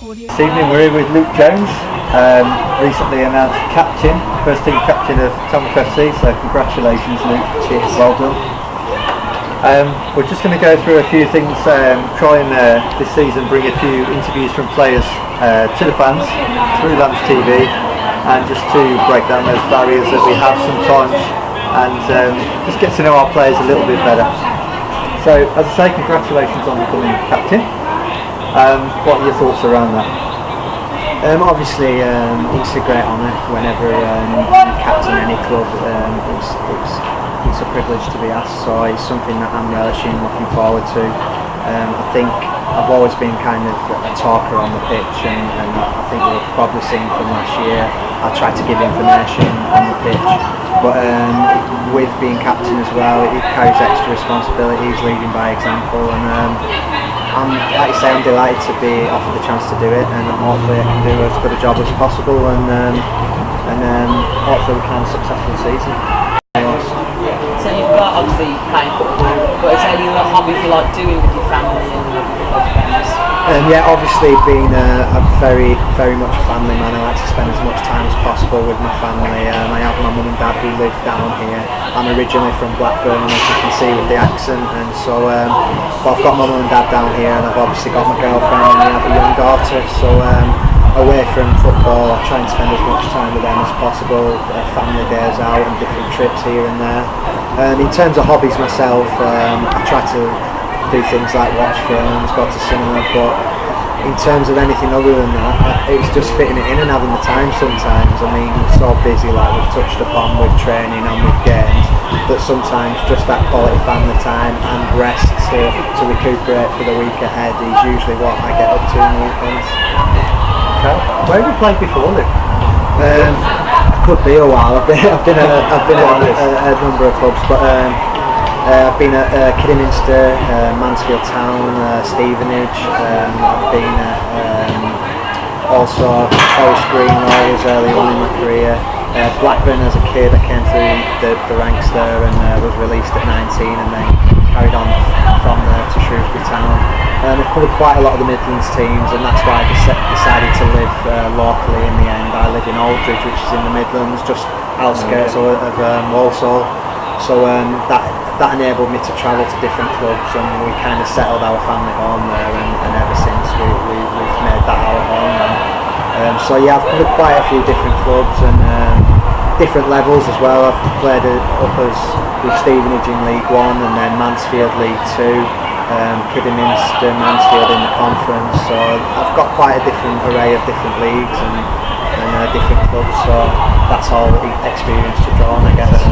This evening we're here with Luke Jones, recently announced captain, first team captain of Tamworth FC, so congratulations Luke. Cheers. Well done. We're just going to go through a few things, try and this season bring a few interviews from players to the fans through Lambs TV, and just to break down those barriers that we have sometimes, and just get to know our players a little bit better. So as I say, congratulations on becoming captain. What are your thoughts around that? Obviously, it's a great honour whenever you captain any club. It's a privilege to be asked, so it's something that I'm relishing, looking forward to. I think I've always been kind of a talker on the pitch, and I think you've probably seen from last year I try to give information on the pitch, but with being captain as well, it carries extra responsibilities, leading by example, and like I say, I'm delighted to be offered the chance to do it, and hopefully I can do as good a job as possible, and hopefully we can have a successful season. So you've got obviously playing football, but is there any other hobbies you like doing with your family and your friends? Yeah, obviously being a very, very much a family man, I like to spend as much time as possible with my family. I have my mum and dad who live down here. I'm originally from Blackburn, as you can see with the accent, and so but I've got my mum and dad down here, and I've obviously got my girlfriend and we have a young daughter, so away from football I try and spend as much time with them as possible, family days out and different trips here and there. In terms of hobbies myself, I try to do things like watch films, go to cinema, but in terms of anything other than that, it's just fitting it in and having the time sometimes. I mean, we're so busy, like we've touched upon with training and with games, that sometimes just that quality family time and rest to recuperate for the week ahead is usually what I get up to in the weekends. Okay. Where have you played before, Luke? Could be a while. I've been at a number of clubs, but I've been at Kidderminster, Mansfield Town, Stevenage. I've been at also Forest Green always early on in my career. Blackburn as a kid, I came through the ranks there and was released at 19, and then carried on from there to Shrewsbury Town. I've covered quite a lot of the Midlands teams, and that's why I decided to live locally in the end. I live in Aldridge, which is in the Midlands, just outskirts of Walsall. So that enabled me to travel to different clubs, and we kind of settled our family home there, and ever since we've made that our home. So yeah, I've covered quite a few different clubs and different levels as well. I've played up as with Stevenage in League One, and then Mansfield League Two, Kidderminster, Mansfield in the Conference. So I've got quite a different array of different leagues and different clubs. So that's all experience to draw on, I guess.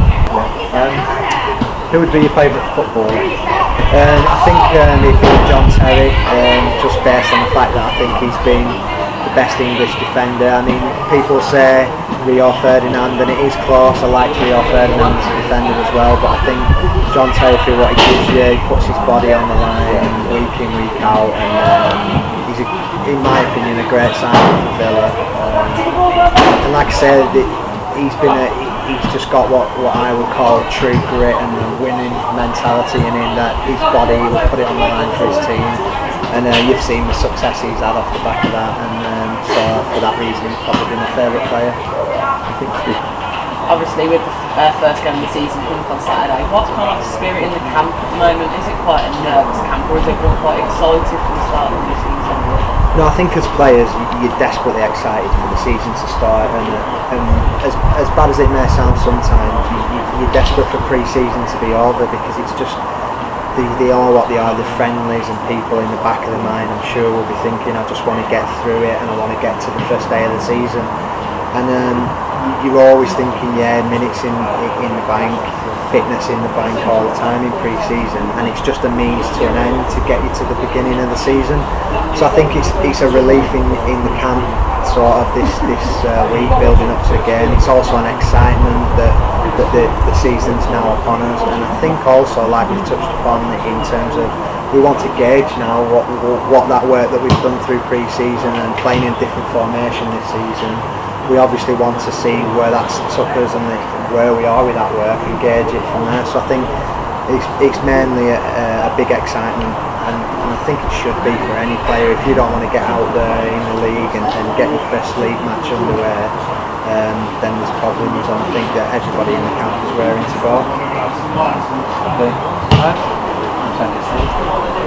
Who would be your favourite footballer? I think it'd be John Terry, just based on the fact that I think he's been the best English defender. I mean, people say Rio Ferdinand, and it is close. I like Rio Ferdinand as a defender as well, but I think John Terry, for what he gives you, he puts his body on the line week in, week out, and he's, in my opinion, a great signing for Villa. And like I said, he's just got what I would call true grit and a winning mentality in him, that his body will put it on the line for his team, and you've seen the success he's had off the back of that, and so for that reason he's probably my favourite player. Obviously with the first game of the season coming up on Saturday, what's kind of the spirit in the camp at the moment? Is it quite a nervous camp, or is everyone quite excited for the start of the season? No, I think as players you're desperately excited for the season to start, and as bad as it may sound sometimes, you're desperate for pre-season to be over, because it's just they are what they are. The friendlies and people in the back of their mind, I'm sure, will be thinking, I just want to get through it and I want to get to the first day of the season. And you're always thinking, minutes in the bank, fitness in the bank all the time in pre-season, and it's just a means to an end to get you to the beginning of the season. So I think it's a relief in the camp, sort of this week building up to a game. It's also an excitement that the season's now upon us, and I think also, like we've touched upon, in terms of we want to gauge now what that work that we've done through pre-season and playing in different formation this season. We obviously want to see where that's took us and where we are with that work and gauge it from there. So I think it's mainly a big excitement, and I think it should be for any player. If you don't want to get out there in the league and get your first league match underway, then there's problems, and I think that everybody in the camp is raring to go. Okay. Right.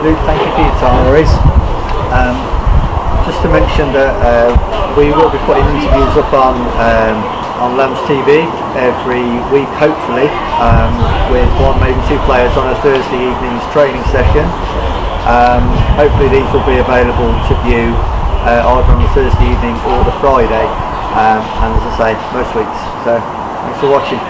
Luke, thank you for your time. There is. Just to mention that we will be putting interviews up on Lambs TV every week, hopefully, with one, maybe two players on a Thursday evening's training session. Hopefully these will be available to view either on the Thursday evening or the Friday, and as I say, most weeks. So thanks for watching.